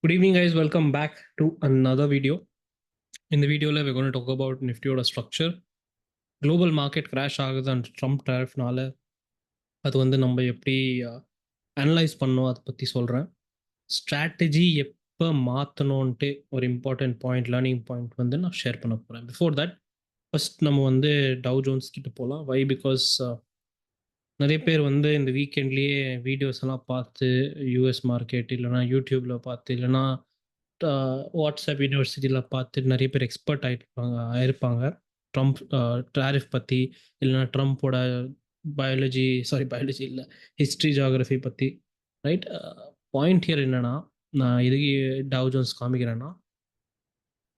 Good evening, guys. Welcome back to another video. In the video, we're going to talk about Nifty or structure. Global market crash ஆகுது and Trump டேரிஃப்னால அது வந்து நம்ம எப்படி analyse பண்ணோம் அதை பற்றி சொல்கிறேன். ஸ்ட்ராட்டஜி எப்போ மாற்றணுன்ட்டு ஒரு இம்பார்ட்டன்ட் பாயிண்ட் லேர்னிங் பாயிண்ட் வந்து நான் ஷேர் பண்ண போகிறேன். பிஃபோர் தட் ஃபர்ஸ்ட் நம்ம வந்து டவ் ஜோன்ஸ் கிட்ட போகலாம். வை பிகாஸ் நிறைய பேர் வந்து இந்த வீக்கெண்ட்லேயே வீடியோஸ் எல்லாம் பார்த்து யூஎஸ் மார்க்கெட் இல்லைனா யூடியூப்பில் பார்த்து இல்லைனா வாட்ஸ்அப் யூனிவர்சிட்டியில் பார்த்து நிறைய பேர் எக்ஸ்பர்ட் ஆயிருப்பாங்க ட்ரம்ப் டேரிஃப் பற்றி இல்லைனா ட்ரம்ப்போட பயாலஜி இல்லை ஹிஸ்ட்ரி ஜியாகிரஃபி பற்றி. ரைட், பாயிண்ட் ஹியர் என்னன்னா, நான் எதுக்கு டவ் ஜோன்ஸ் காமிக்கிறேன்னா,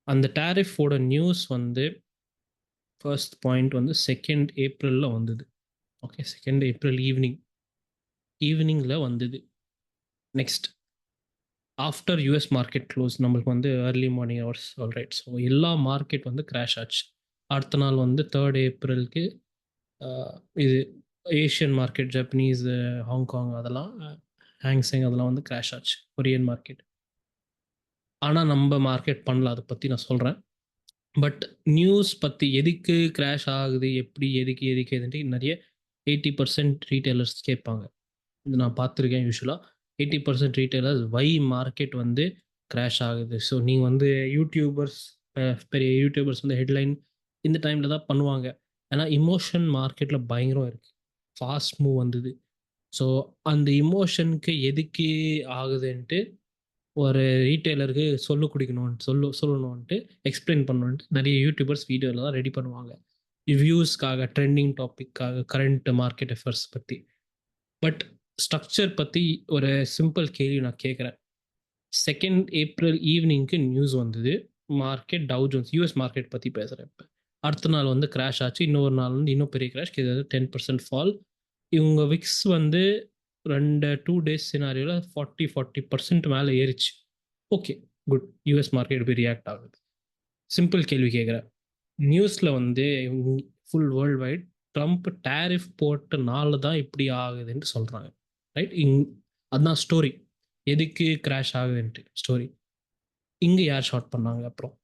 அந்த டேரிஃபோட நியூஸ் வந்து ஃபர்ஸ்ட் பாயிண்ட் வந்து 2nd ஏப்ரலில் வந்தது. ஓகே, 2nd ஏப்ரல் ஈவினிங்கில் வந்தது. Next after US market close நம்மளுக்கு வந்து early morning hours. Alright, so எல்லா மார்க்கெட் வந்து கிராஷ் ஆச்சு. அடுத்த நாள் வந்து 3rd ஏப்ரலுக்கு இது ஏஷியன் மார்க்கெட், ஜப்பனீஸ், ஹாங்காங், அதெல்லாம் ஹாங்ஸிங் அதெல்லாம் வந்து கிராஷ் ஆச்சு, கொரியன் மார்க்கெட். ஆனால் நம்ம மார்க்கெட் பண்ணல, அதை பற்றி நான் சொல்கிறேன். பட் நியூஸ் பற்றி எதுக்கு கிராஷ் ஆகுது, எப்படி எதுக்கு எதுன்ட்டு நிறைய 80% ரீட்டைலர்ஸ் கேட்பாங்க. இது நான் பார்த்துருக்கேன். யூஸ்வலாக 80% ரீட்டைலர்ஸ் வை மார்க்கெட் வந்து கிராஷ் ஆகுது. ஸோ நீங்கள் வந்து யூடியூபர்ஸ், பெரிய யூடியூபர்ஸ் வந்து ஹெட்லைன் இந்த டைமில் தான் பண்ணுவாங்க. ஏன்னா இமோஷன் மார்க்கெட்டில் பயங்கரம் இருக்குது, ஃபாஸ்ட் மூவ் வந்தது. ஸோ அந்த இமோஷனுக்கு எதுக்கு ஆகுதுன்ட்டு ஒரு ரீட்டைலருக்கு சொல்லணுன்ட்டு எக்ஸ்பிளைன் பண்ணணுன்ட்டு நிறைய யூடியூபர்ஸ் வீடியோவில் தான் ரெடி பண்ணுவாங்க, வியூஸ்க்காக, ட்ரெண்டிங் டாபிக்காக, கரண்ட் மார்க்கெட் எஃபர்ட்ஸ் பற்றி. பட் ஸ்ட்ரக்சர் பற்றி ஒரு சிம்பிள் கேள்வி நான் கேட்குறேன். 2nd ஏப்ரல் ஈவினிங்க்கு நியூஸ் வந்தது, market tau Jones US market பற்றி பேசுகிறேன். இப்போ அடுத்த நாள் வந்து கிராஷ் ஆச்சு, இன்னொரு நாள் வந்து இன்னும் பெரிய கிராஷ், இது 10% ஃபால். இவங்க விக்ஸ் வந்து 2 days சினாரியோவில் 40% மேலே ஏறிச்சு. Okay, good. யூஎஸ் மார்க்கெட் எப்படி ரியாக்ட் ஆகுது? சிம்பிள் கேள்வி கேட்குறேன். நியூஸில் வந்து full world wide Trump tariff போட்டனால தான் இப்படி ஆகுதுன்ட்டு சொல்கிறாங்க. ரைட், அதுதான் ஸ்டோரி. எதுக்கு கிராஷ் ஆகுதுன்ட்டு ஸ்டோரி. இங்கே யார் ஷார்ட் பண்ணாங்க? அப்புறம்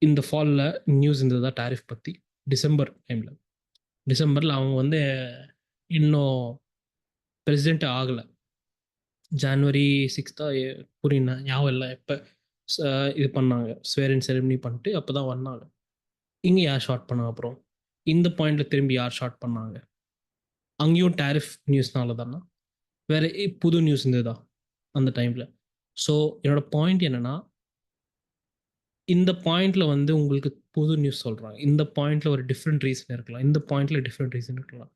இந்த ஃபாலில் நியூஸ் இருந்தது தான் டேரிஃப் பற்றி. டிசம்பரில் அவங்க வந்து இன்னும் பிரசிடென்ட் ஆகலை. ஜான்வரி 6th புரியுங்க, ஞாபகம் இல்லை எப்போ இது பண்ணாங்க, ஸ்வேரின் செரிமனி பண்ணிட்டு அப்போ தான் வந்தாங்க. இங்கே யார் ஷார்ட் பண்ணாங்க? அப்புறம் இந்த பாயிண்டில் திரும்பி யார் ஷார்ட் பண்ணாங்க? அங்கேயும் டேரிஃப் நியூஸ்னால தானே, வேறு புது நியூஸ் இருந்ததா அந்த டைமில்? ஸோ என்னோட பாயிண்ட் என்னென்னா, இந்த பாயிண்டில் வந்து உங்களுக்கு புது நியூஸ் சொல்கிறாங்க, இந்த பாயிண்டில் ஒரு டிஃப்ரெண்ட் ரீசன் இருக்கலாம், இந்த பாயிண்டில் டிஃப்ரெண்ட் ரீசன் இருக்கலாம்,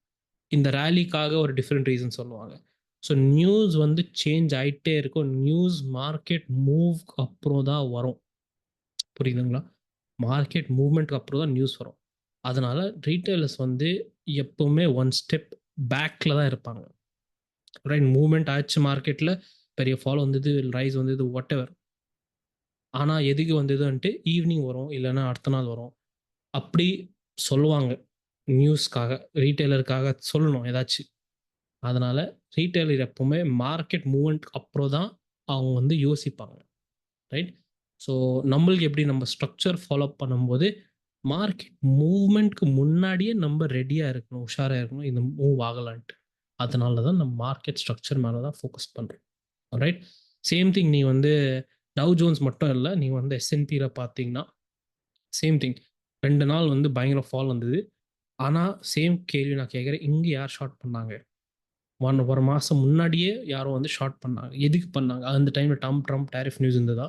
இந்த ரேலிக்காக ஒரு டிஃப்ரெண்ட் ரீசன் சொல்லுவாங்க. ஸோ நியூஸ் வந்து சேஞ்ச் ஆகிட்டே இருக்கும். நியூஸ் மார்க்கெட் மூவ் அப்புறம் தான் வரும், புரியுதுங்களா? மார்க்கெட் மூவ்மெண்ட்டுக்கு அப்புறம் தான் நியூஸ் வரும். அதனால் ரீட்டைலர்ஸ் வந்து எப்போவுமே 1 step பேக்கில் தான் இருப்பாங்க. ரைட், மூவ்மெண்ட் ஆச்சு, மார்க்கெட்டில் பெரிய ஃபால் வந்தது, ரைஸ் வந்தது, வாட் எவர். ஆனால் எதுக்கு வந்ததுன்ட்டு ஈவினிங் வரும், இல்லைன்னா அடுத்த நாள் வரும், அப்படி சொல்லுவாங்க. நியூஸ்க்காக, ரீட்டைலருக்காக சொல்லணும் ஏதாச்சும். அதனால் ரீட்டைலர் எப்போவுமே மார்க்கெட் மூவ்மெண்ட் அப்புறம் தான் அவங்க வந்து யோசிப்பாங்க. ரைட், ஸோ நம்மளுக்கு எப்படி நம்ம ஸ்ட்ரக்சர் ஃபாலோ பண்ணும்போது மார்க்கெட் மூவ்மெண்ட்க்கு முன்னாடியே நம்ம ரெடியாக இருக்கணும், உஷாராக இருக்கணும், இது மூவ் ஆகலான்ட்டு. அதனால தான் நம்ம மார்க்கெட் ஸ்ட்ரக்சர் மேலே தான் ஃபோக்கஸ் பண்ணுறோம். Right, same thing. நீ வந்து டவ் ஜோன்ஸ் மட்டும் இல்லை, நீ வந்து எஸ்என்பியில் பார்த்தீங்கன்னா சேம் திங். 2 நாள் வந்து பயங்கர ஃபால் வந்தது. ஆனால் சேம் கேள்வி நான் கேட்குறேன், இங்கே யார் ஷார்ட் பண்ணாங்க? ஒரு மாதம் முன்னாடியே யாரும் வந்து ஷார்ட் பண்ணாங்க. எதுக்கு பண்ணாங்க? அந்த டைமில் ட்ரம்ப் டேரிஃப் நியூஸ் இருந்ததா,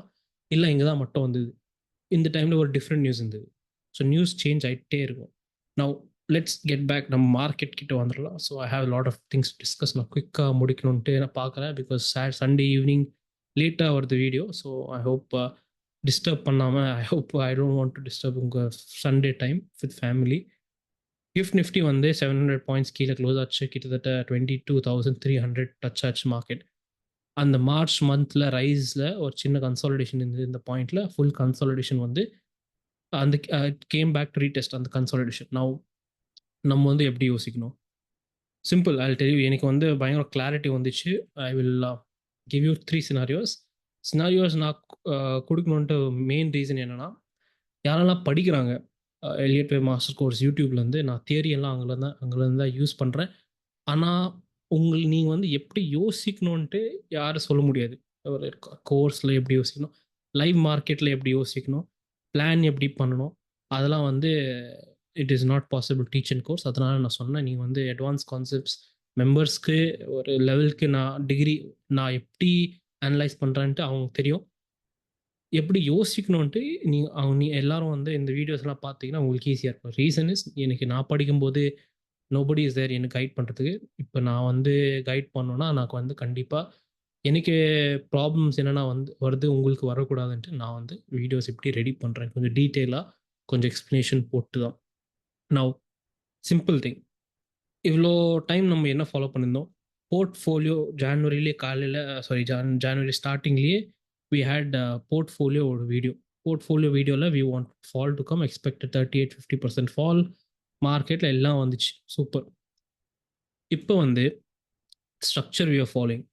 இல்லை இங்கே தான் மட்டும் வந்தது? இந்த டைமில் ஒரு டிஃப்ரெண்ட் நியூஸ் இருந்தது. ஸோ நியூஸ் சேஞ்ச் ஆகிட்டே இருக்கும். நவ் லெட்ஸ் கெட் பேக், நம்ம மார்க்கெட் கிட்ட வந்துடலாம். So I have lot of things discuss. நான் குயிக்காக முடிக்கணுன்ட்டு நான் பார்க்குறேன், பிகாஸ் சண்டே ஈவினிங் லேட்டாக வருது video. So I hope disturb பண்ணாமல், I don't want to disturb உங்கள் Sunday time with family. Gift Nifty வந்து 700 பாயிண்ட்ஸ் கீழே க்ளோஸ் ஆச்சு, கிட்டத்தட்ட 22,300 டச் ஆச்சு மார்க்கெட். அந்த மார்ச் மந்தில் ரைஸில் ஒரு சின்ன கன்சாலிடேஷன் இருந்தது. இந்த பாயிண்டில் ஃபுல் கன்சாலிடேஷன் வந்து அந்த கேம் பேக் டு ரீடெஸ்ட் அந்த கன்சாலிடேஷன். நம்ம வந்து எப்படி யோசிக்கணும்? Simple, I will tell you. எனக்கு வந்து பயங்கர கிளாரிட்டி வந்துச்சு. I will give you 3 scenarios. Scenarios நான் கொடுக்கணுன்ட்டு மெயின் ரீசன் என்னென்னா, யாரெல்லாம் படிக்கிறாங்க எலியட் வே மாஸ்டர் கோர்ஸ் யூடியூப்லேருந்து, நான் தியரி எல்லாம் அங்கேருந்து தான் யூஸ் பண்ணுறேன். ஆனால் நீங்கள் வந்து எப்படி யோசிக்கணுன்ட்டு யாரும் சொல்ல முடியாது. ஒரு கோர்ஸில் எப்படி யோசிக்கணும், லைவ் மார்க்கெட்டில் எப்படி யோசிக்கணும், பிளான் எப்படி பண்ணணும், அதெல்லாம் வந்து it is not possible teach and course. அதனால் நான் சொன்னேன், நீங்கள் வந்து அட்வான்ஸ் கான்செப்ட்ஸ் மெம்பர்ஸ்க்கு ஒரு லெவலுக்கு நான் டிகிரி நான் எப்படி அனலைஸ் பண்ணுறேன்ட்டு அவங்களுக்கு தெரியும். எப்படி யோசிக்கணுன்ட்டு நீ எல்லாரும் வந்து இந்த வீடியோஸ்லாம் பார்த்தீங்கன்னா உங்களுக்கு ஈஸியாக இருக்கும். ரீசன் இஸ், எனக்கு நான் படிக்கும்போது நோபடி இஸ் தேர் எனக்கு கைட் பண்ணுறதுக்கு. இப்போ நான் வந்து கைட் பண்ணோன்னா எனக்கு வந்து கண்டிப்பாக எனக்கு ப்ராப்ளம்ஸ் என்னென்னா வந்து வருது, உங்களுக்கு வரக்கூடாதுன்ட்டு நான் வந்து வீடியோஸ் எப்படி ரெடி பண்ணுறேன் கொஞ்சம் டீட்டெயிலாக, கொஞ்சம் எக்ஸ்ப்ளனேஷன் போட்டு தான். நான் சிம்பிள் திங், இவ்வளோ டைம் நம்ம என்ன ஃபாலோ பண்ணியிருந்தோம், போர்ட்ஃபோலியோ ஜான்வரியிலே காலையில் ஜான்வரி ஸ்டார்டிங்லேயே வி ஹேட் போர்ட்ஃபோலியோ ஒரு வீடியோ. போர்ட்ஃபோலியோ வீடியோவில் we want fall to come, expected 38-50% fall, மார்க்கெட்டில் எல்லாம் வந்துச்சு, சூப்பர். இப்போ வந்து structure we are following.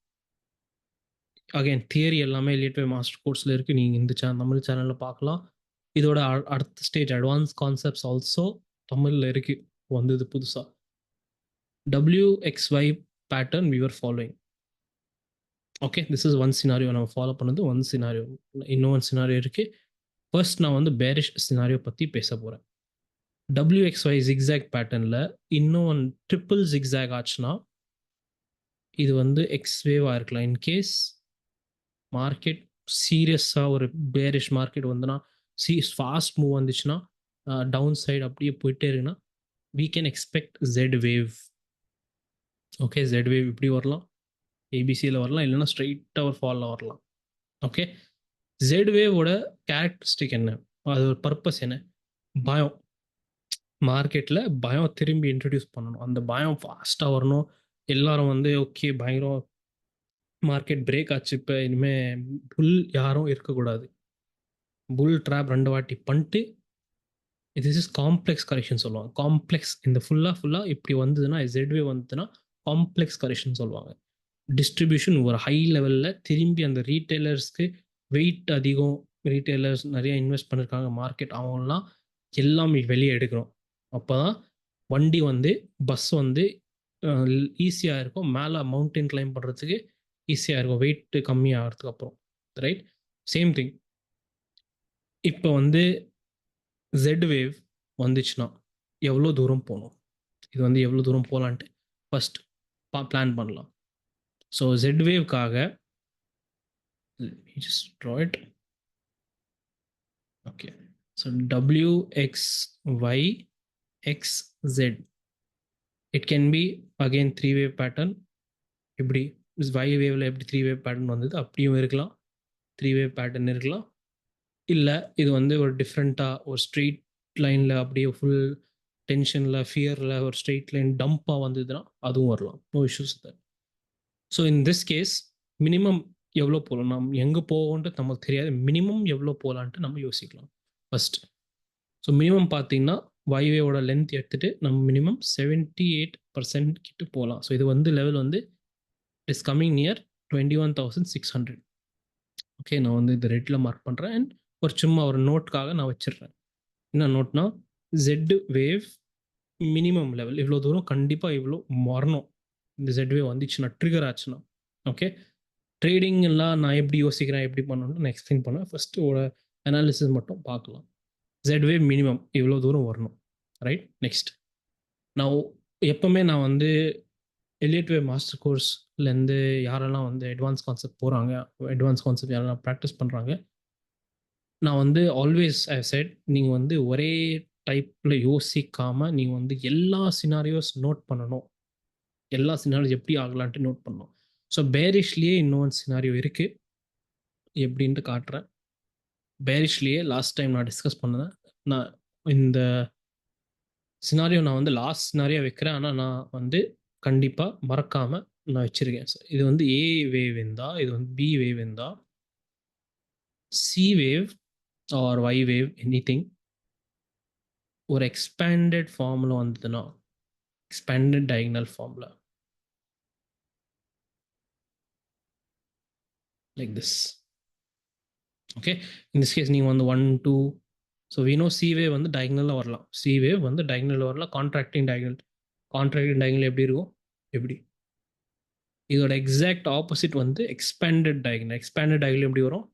Again theory எல்லாமே எலியட் வே மாஸ்டர் கோர்ஸில் இருக்குது, நீங்கள் இந்த தமிழ் சேனலில் பார்க்கலாம். இதோட அடுத்த ஸ்டேஜ் அட்வான்ஸ் கான்செப்ட்ஸ் ஆல்சோ தமிழில் இருக்குது, வந்தது புதுசாக. WXY pattern we were following. Okay, this is one scenario நம்ம ஃபாலோ பண்ணது, ஒன் சினாரியோ. இன்னும் ஒன் சினாரியோ இருக்குது. ஃபர்ஸ்ட் நான் வந்து பேரிஷ் சினாரியோ பற்றி பேச போகிறேன். WXY ஜிக்ஸாக் பேட்டர்னில் இன்னும் ஒன் ட்ரிபிள் ஜிக்ஸாக் ஆச்சுன்னா இது வந்து எக்ஸ் வேவாக இருக்கலாம். இன்கேஸ் மார்க்கெட் சீரியஸாக ஒரு பேரிஷ் மார்க்கெட் வந்துன்னா, ஃபாஸ்ட் மூவ் வந்துச்சுன்னா, டவுன் சைடு அப்படியே போயிட்டே இருக்குன்னா, we can expect Z wave. Okay, Z wave இப்படி வரலாம், ஏபிசியில் வரலாம், இல்லைன்னா ஸ்ட்ரைட்டாக ஒரு ஃபாலில் வரலாம். ஓகே, Z வேவோட கேரக்டரிஸ்டிக் என்ன, அது ஒரு பர்பஸ் என்ன, பயம். மார்க்கெட்டில் பயம் திரும்பி இன்ட்ரடியூஸ் பண்ணணும், அந்த பயம் ஃபாஸ்ட்டாக வரணும். எல்லாரும் வந்து ஓகே பயங்கரம் மார்க்கெட் பிரேக் ஆச்சு, இப்போ இனிமேல் புல் யாரும் இருக்கக்கூடாது, புல் ட்ராப் 2 வாட்டி பண்ணிட்டு திஸ் இஸ் காம்ப்ளெக்ஸ் கரெக்ஷன் சொல்லுவாங்க. காம்ப்ளெக்ஸ் இந்த ஃபுல்லாக இப்படி வந்ததுன்னா, ZW வந்ததுன்னா காம்ப்ளெக்ஸ் கரெக்ஷன் சொல்லுவாங்க. டிஸ்ட்ரிபியூஷன் ஒரு ஹை லெவலில் திரும்பி அந்த ரீட்டைலர்ஸ்க்கு வெயிட் அதிகம், ரீட்டைலர்ஸ் நிறைய இன்வெஸ்ட் பண்ணியிருக்காங்க மார்க்கெட், அவங்களாம் எல்லாம் வெளியே எடுக்கிறோம். அப்போ தான் வண்டி வந்து பஸ் வந்து ஈஸியாக இருக்கும், மேலே மவுண்டைன் கிளைம் பண்ணுறதுக்கு ஈஸியாக இருக்கும், வெயிட் கம்மியாகிறதுக்கு அப்புறம். ரைட், சேம் திங் இப்போ வந்து Z வேவ் வந்துச்சுன்னா எவ்வளோ தூரம் போகணும், இது வந்து எவ்வளோ தூரம் போகலான்ட்டு ஃபஸ்ட் பிளான் பண்ணலாம். So Z வேவ்க்காக just draw it. Okay, so WXY XZ, it can be again 3 wave pattern. இப்படி Y வேவ்ல எப்படி 3 wave pattern வந்தது அப்படியும் இருக்கலாம், 3 wave pattern இருக்கலாம், இல்லை இது வந்து ஒரு டிஃப்ரெண்ட்டாக ஒரு ஸ்ட்ரெயிட் லைனில் அப்படியே ஃபுல் டென்ஷனில் ஃபியரில் ஒரு ஸ்ட்ரெயிட் லைன் டம்ப்பாக வந்ததுன்னா அதுவும் வரலாம், no issues that. So in this case minimum எவ்வளோ போகலாம், நம்ம எங்கே போவோன்ட்டு நமக்கு தெரியாது, மினிமம் எவ்வளோ போகலான்ட்டு நம்ம யோசிக்கலாம் ஃபஸ்ட். ஸோ மினிமம் பார்த்தீங்கன்னா வைவேவோட லென்த் எடுத்துகிட்டு நம்ம மினிமம் 78% கிட்ட போகலாம். ஸோ இது வந்து லெவல் வந்து இஸ் கம்மிங் நியர் 21,600. ஓகே, நான் வந்து இது ரெட்டில் மார்க் பண்ணுறேன் அண்ட் ஒரு சும்மா ஒரு நோட்காக நான் வச்சிடுறேன். என்ன நோட்னா, Z வேவ் மினிமம் லெவல் இவ்வளோ தூரம் கண்டிப்பாக இவ்வளோ வரணும். இந்த Z வேவ் வந்துச்சுன்னா ட்ரிகர் ஆச்சுன்னா. ஓகே, ட்ரேடிங் எல்லாம் நான் எப்படி யோசிக்கிறேன் எப்படி பண்ணணும்னு நான் எக்ஸ்பிளைன் பண்ணேன். ஃபஸ்ட்டு ஒரு அனாலிசிஸ் மட்டும் பார்க்கலாம். Z வேவ் மினிமம் இவ்வளோ தூரம் வரணும். ரைட், நெக்ஸ்ட் நான் எப்போவுமே நான் வந்து எலியட் வே மாஸ்டர் கோர்ஸ்லேருந்து யாரெல்லாம் வந்து அட்வான்ஸ் கான்செப்ட் போகிறாங்க, அட்வான்ஸ் கான்செப்ட் யாரெல்லாம் ப்ராக்டிஸ் பண்ணுறாங்க, நான் வந்து ஆல்வேஸ் ஐ செட், நீங்கள் வந்து ஒரே டைப்பில் யோசிக்காமல் நீங்கள் வந்து எல்லா சினாரியோஸ் நோட் பண்ணணும், எல்லா சினாரியோஸ் எப்படி ஆகலான்ட்டு நோட் பண்ணணும். ஸோ பேரிஷ்லேயே இன்னொரு சினாரியோ இருக்குது, எப்படின்ட்டு காட்டுறேன். பேரிஷ்லேயே லாஸ்ட் டைம் நான் டிஸ்கஸ் பண்ணேன், நான் இந்த சினாரியோ நான் வந்து லாஸ்ட் சினாரியோ வைக்கிறேன், ஆனால் நான் வந்து கண்டிப்பாக மறக்காமல் நான் வச்சுருக்கேன். இது வந்து ஏ வேவ் இருந்தா, இது வந்து பி வேவ் இருந்தா, C wave or Y wave anything ஒரு எக்ஸ்பேண்டட் ஃபார்மில் வந்ததுன்னா, எக்ஸ்பேண்டட் டயகனல் ஃபார்மில் like this, okay, in this case நீங்கள் வந்து 1 2. So we know C wave வந்து டயகனலாக வரலாம், C wave வந்து டயகனலில் வரலாம். கான்ட்ராக்டிங் டயகனல் எப்படி இருக்கும், எப்படி இதோட எக்ஸாக்ட் ஆப்போசிட் வந்து எக்ஸ்பேண்டட் டயகனல் எப்படி வரும்,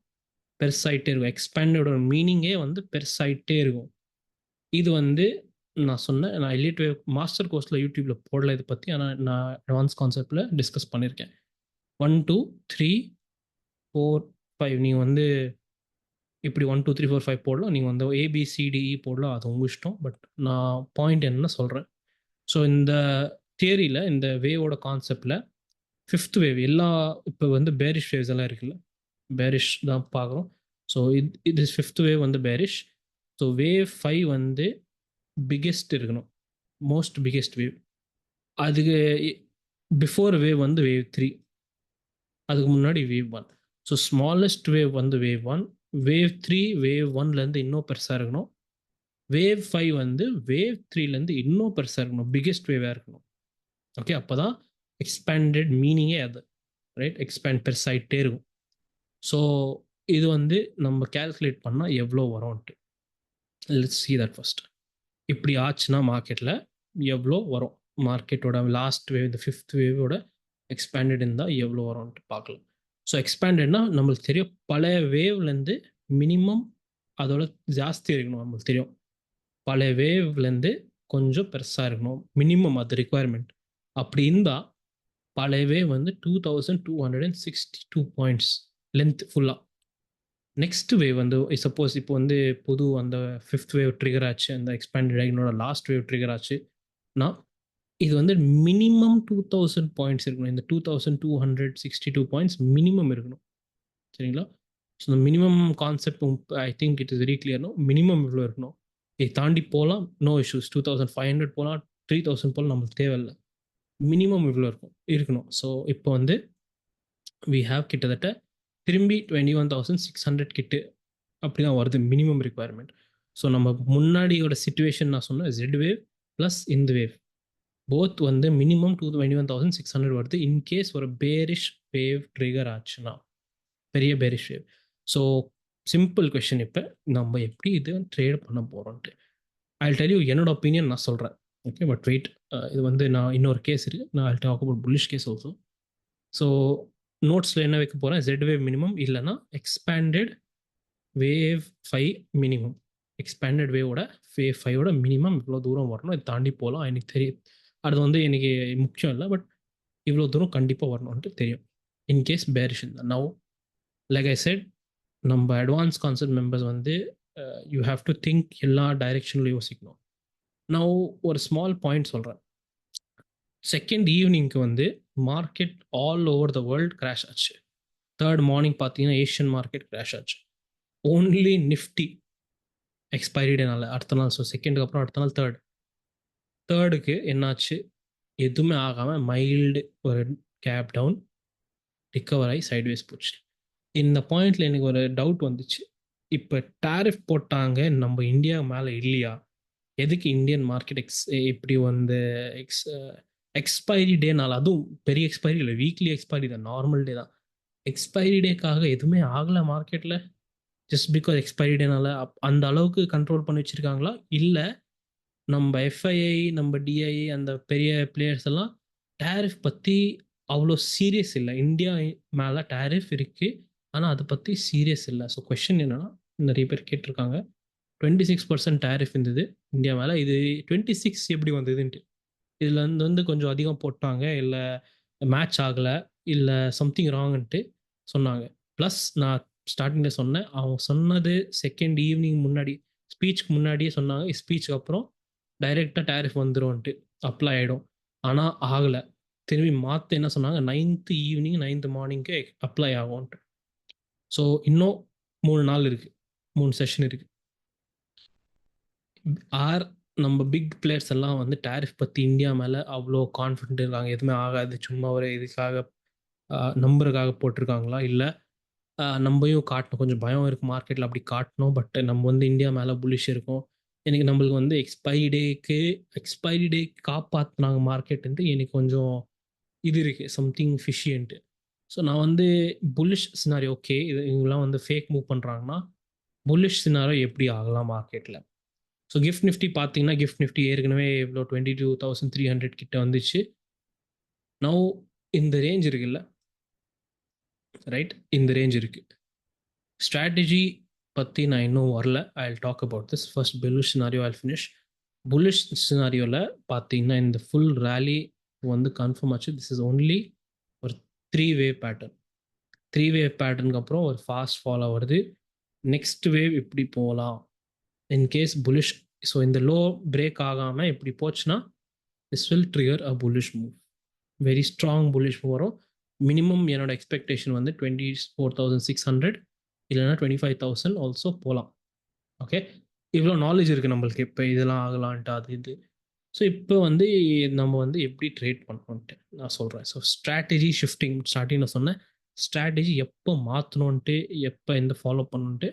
பெருசாயிட்டே இருக்கும். எக்ஸ்பேண்டோட மீனிங்கே வந்து பெருசாயிட்டே இருக்கும். இது வந்து நான் சொன்னேன், நான் எலிட் வேவ் மாஸ்டர் கோர்ஸில் யூடியூப்ல போடல இதை பற்றி, ஆனால் நான் அட்வான்ஸ் கான்செப்டில் டிஸ்கஸ் பண்ணியிருக்கேன். 1 2 3 4 5 நீங்கள் வந்து இப்படி 1 2 3 4 5 போடலாம், நீங்கள் வந்து ABCDE போடலாம், அது உங்கள் இஷ்டம். பட் நான் பாயிண்ட் என்ன சொல்கிறேன், ஸோ இந்த தியரியில் இந்த வேவோட கான்செப்டில் ஃபிஃப்த் வேவ் எல்லா இப்போ வந்து பேரிஷ் வேவ்ஸ் எல்லாம் இருக்குல்ல, பேரிஷ் தான் பார்க்குறோம். ஸோ இது ஃபிஃப்த் வேவ் வந்து பேரிஷ். ஸோ வேவ் 5 வந்து பிக்கெஸ்ட் இருக்கணும், மோஸ்ட் பிக்கெஸ்ட் வேவ். அதுக்கு பிஃபோர் வேவ் வந்து வேவ் 3, அதுக்கு முன்னாடி வேவ் 1. ஸோ ஸ்மாலஸ்ட் வேவ் வந்து வேவ் 1, வேவ் 3 வேவ் 1லேருந்து இன்னும் பெருசாக இருக்கணும். வேவ் 5 வந்து வேவ் 3லேருந்து இன்னும் பெருசாக இருக்கணும், பிக்கெஸ்ட் வேவாக இருக்கணும். ஓகே, அப்போ தான் எக்ஸ்பேண்டட் மீனிங்கே அது, ரைட்? எக்ஸ்பேண்ட் பெருசாகிட்டே இருக்கும். ஸோ இது வந்து நம்ம கேல்குலேட் பண்ணால் எவ்வளோ வரும்ன்ட்டு, லெட்ஸ் see that first. இப்படி ஆச்சுன்னா மார்க்கெட்டில் எவ்வளோ வரும், மார்க்கெட்டோட லாஸ்ட் வேவ் இந்த ஃபிஃப்த் வேவோட எக்ஸ்பேண்டட் இருந்தால் எவ்வளோ வரும்ன்ட்டு பார்க்கலாம். ஸோ எக்ஸ்பேண்டட்னா நம்மளுக்கு தெரியும், பழைய வேவ்லேருந்து மினிமம் அதோட ஜாஸ்தி இருக்கணும், நம்மளுக்கு தெரியும். பழைய வேவ்லேருந்து கொஞ்சம் பெருசாக இருக்கணும் மினிமம், அது ரிக்குவயர்மெண்ட். அப்படி இருந்தால் பழைய வேவ் வந்து 2262 பாயிண்ட்ஸ் லென்த் ஃபுல்லாக. நெக்ஸ்ட் வேவ் வந்து சப்போஸ் இப்போ வந்து புது அந்த ஃபிஃப்த் வேவ் ட்ரிகர் ஆச்சு, அந்த எக்ஸ்பேண்டட் என்னோட லாஸ்ட் வேவ் ட்ரிகர் ஆச்சுன்னா இது வந்து மினிமம் 2000 பாயிண்ட்ஸ் இருக்கணும். இந்த 2262 பாயிண்ட்ஸ் மினிமம் இருக்கணும், சரிங்களா? ஸோ இந்த minimum concept I think it is very clear. Minimum இவ்வளோ இருக்கணும், இதை தாண்டி போகலாம், நோ இஷ்யூஸ். 2500 போகலாம், 3000 போகலாம், நம்மளுக்கு தேவையில்லை. மினிமம் இவ்வளோ இருக்கணும். ஸோ இப்போ வந்து வி ஹாவ் கிட்டத்தட்ட திரும்பி 21,600 கிட்ட அப்படி தான் வருது மினிமம் ரிக்குவயர்மெண்ட். ஸோ நம்ம முன்னாடியோட சிச்சுவேஷன் நான் சொன்னேன், ஜெட் வேவ் ப்ளஸ் இந்த வேவ் போத் வந்து மினிமம் 21,600 வருது. இன்கேஸ் ஒரு பேரிஷ் வேவ் ட்ரிகர் ஆச்சுன்னா, பெரிய bearish wave. So simple question, இப்போ நம்ம எப்படி இது ட்ரேட் பண்ண போகிறோன்ட்டு ஐ டெல் யூ என்னோட ஒப்பீனியன் நான் சொல்கிறேன். ஓகே, பட் வெயிட், இது வந்து நான் இன்னொரு கேஸ் இருக்குது, நான் I talk about bullish case also. So நோட்ஸில் என்ன வைக்க போகிறேன், ஜெட் வேவ் மினிமம் இல்லைனா எக்ஸ்பேண்டட் வேவ் 5 மினிமம். எக்ஸ்பேண்டட் வேவோட வேவ் 5ஓட மினிமம் இவ்வளோ தூரம் வரணும், இதை தாண்டி போகலாம் எனக்கு தெரியும். அது வந்து எனக்கு முக்கியம் இல்லை, பட் இவ்வளோ தூரம் கண்டிப்பாக வரணும்ன்ட்டு தெரியும். இன்கேஸ் பேரிஷ் இருந்தால் நவ் லைக் ஐ செட், நம்ம அட்வான்ஸ் கான்செப்ட் மெம்பர்ஸ் வந்து யூ ஹாவ் டு திங்க் எல்லா டைரெக்ஷன்லையும் யோசிக்கணும். நான் ஒரு ஸ்மால் பாயிண்ட் சொல்கிறேன். செகண்ட் ஈவினிங்க்கு வந்து market all over the world crash ஆச்சு. தேர்ட் மார்னிங் பார்த்தீங்கன்னா ஏஷியன் மார்க்கெட் கிராஷ் ஆச்சு. ஓன்லி நிஃப்டி எக்ஸ்பைரி டேனால அடுத்த நாள், ஸோ செகண்டுக்கு அப்புறம் அடுத்த நாள் தேர்டுக்கு என்னாச்சு, எதுவுமே ஆகாமல் மைல்டு ஒரு கேப் டவுன், ரிக்கவர் ஆகி சைட்வேஸ் போச்சு. இந்த பாயிண்ட்ல எனக்கு ஒரு டவுட் வந்துச்சு, இப்போ டேரிஃப் போட்டாங்க நம்ம இந்தியா மேலே இல்லையா, எதுக்கு இந்தியன் மார்க்கெட் இப்படி வந்து எக்ஸ்பைரி டேனால, அதுவும் பெரிய எக்ஸ்பைரி இல்லை, வீக்லி எக்ஸ்பைரி தான், நார்மல் டே தான், எக்ஸ்பைரி டேக்காக எதுவுமே ஆகலை மார்க்கெட்டில், ஜஸ்ட் பிகாஸ் எக்ஸ்பைரி டேனால அந்த அளவுக்கு கண்ட்ரோல் பண்ணி வச்சுருக்காங்களா, இல்லை நம்ம எஃப்ஐஐ நம்ம டிஐஐ அந்த பெரிய பிளேயர்ஸ் எல்லாம் டேரிஃப் பற்றி அவ்வளோ சீரியஸ் இல்லை, இந்தியா மேலே டேரிஃப் இருக்குது ஆனால் அதை பற்றி சீரியஸ் இல்லை. ஸோ கொஷின் என்னென்னா, நிறைய பேர் கேட்டிருக்காங்க, 26% டேரிஃப் இருந்தது இந்தியா மேலே, இது 26 எப்படி வந்ததுன்ட்டு. இதில் வந்து கொஞ்சம் அதிகம் போட்டாங்க, இல்லை மேட்ச் ஆகலை, இல்லை சம்திங் ராங்குன்ட்டு சொன்னாங்க. ப்ளஸ் நான் ஸ்டார்டிங்கில் சொன்னேன், அவங்க சொன்னது செகண்ட் ஈவினிங் முன்னாடி, ஸ்பீச்சுக்கு முன்னாடியே சொன்னாங்க, ஸ்பீச்சுக்கு அப்புறம் டைரெக்டாக டேரிஃப் வந்துடும்ன்ட்டு, அப்ளை ஆகிடும். ஆனால் ஆகலை, திரும்பி மாற்ற என்ன சொன்னாங்க, 9th ஈவினிங் 9th மார்னிங்க்கு அப்ளை ஆகும்ன்ட்டு. ஸோ இன்னும் 3 நாள் இருக்குது, 3 செஷன் இருக்குது. நம்ம பிக் பிளேயர்ஸ் எல்லாம் வந்து டேரிஃப் பற்றி இந்தியா மேலே அவ்வளோ கான்ஃபிடென்ட் இருக்காங்க, எதுவுமே ஆகாது, சும்மா ஒரு இதுக்காக நம்பருக்காக போட்டிருக்காங்களா, இல்லை நம்மையும் காட்டணும், கொஞ்சம் பயம் இருக்குது மார்க்கெட்டில், அப்படி காட்டணும். பட் நம்ம வந்து இந்தியா மேலே புல்லிஷ் இருக்கும், எனக்கு நம்மளுக்கு வந்து எக்ஸ்பைரி டே காப்பாற்றினாங்க மார்க்கெட்டுன்ட்டு எனக்கு கொஞ்சம் இது இருக்குது, சம்திங் ஃபிஷியன்ட்டு. ஸோ நான் வந்து புல்லிஷ் சினாரியோ ஓகே இது இவங்கெல்லாம் வந்து ஃபேக் மூவ் பண்ணுறாங்கன்னா புல்லிஷ் சினாரியோ எப்படி ஆகலாம் மார்க்கெட்டில். ஸோ கிஃப்ட் நிஃப்டி பார்த்தீங்கன்னா கிஃப்ட் நிஃப்டி ஏற்கனவே இவ்வளோ 22,300 கிட்ட வந்துச்சு. நவ் இந்த ரேஞ்ச் இருக்குல்ல, ரைட், இந்த ரேஞ்ச் இருக்குது. ஸ்ட்ராட்டஜி பற்றி நான் இன்னும் வரல. I will talk about this. First bullish scenario I finish. Bullish சினாரியோவில் பார்த்தீங்கன்னா இந்த ஃபுல் ரேலி வந்து கன்ஃபார்ம் ஆச்சு. திஸ் இஸ் ஒன்லி ஒரு 3 வேவ் பேட்டர்ன். 3 வேவ் பேட்டர்னுக்கு அப்புறம் ஒரு ஃபாஸ்ட் ஃபாலோ வருது. நெக்ஸ்ட் வேவ் இப்படி போகலாம் இன்கேஸ் புல்லிஷ். ஸோ இந்த லோ பிரேக் ஆகாமல் இப்படி போச்சுன்னா this will trigger a bullish move. Very strong bullish move வரும். மினிமம் என்னோட எக்ஸ்பெக்டேஷன் வந்து 24,600 இல்லைனா 25,000 ஆல்சோ போகலாம். ஓகே, இவ்வளோ நாலேஜ் இருக்குது நம்மளுக்கு இப்போ இதெல்லாம் ஆகலான்ட்டு அது இது. ஸோ இப்போ வந்து நம்ம வந்து எப்படி ட்ரேட் பண்ணணுன்ட்டு நான் சொல்கிறேன். ஸோ ஸ்ட்ராட்டஜி ஷிஃப்டிங் ஸ்டார்டிங் நான் சொன்னேன். ஸ்ட்ராட்டஜி எப்போ மாற்றணுன்ட்டு எப்போ எந்த ஃபாலோ பண்ணணுன்ட்டு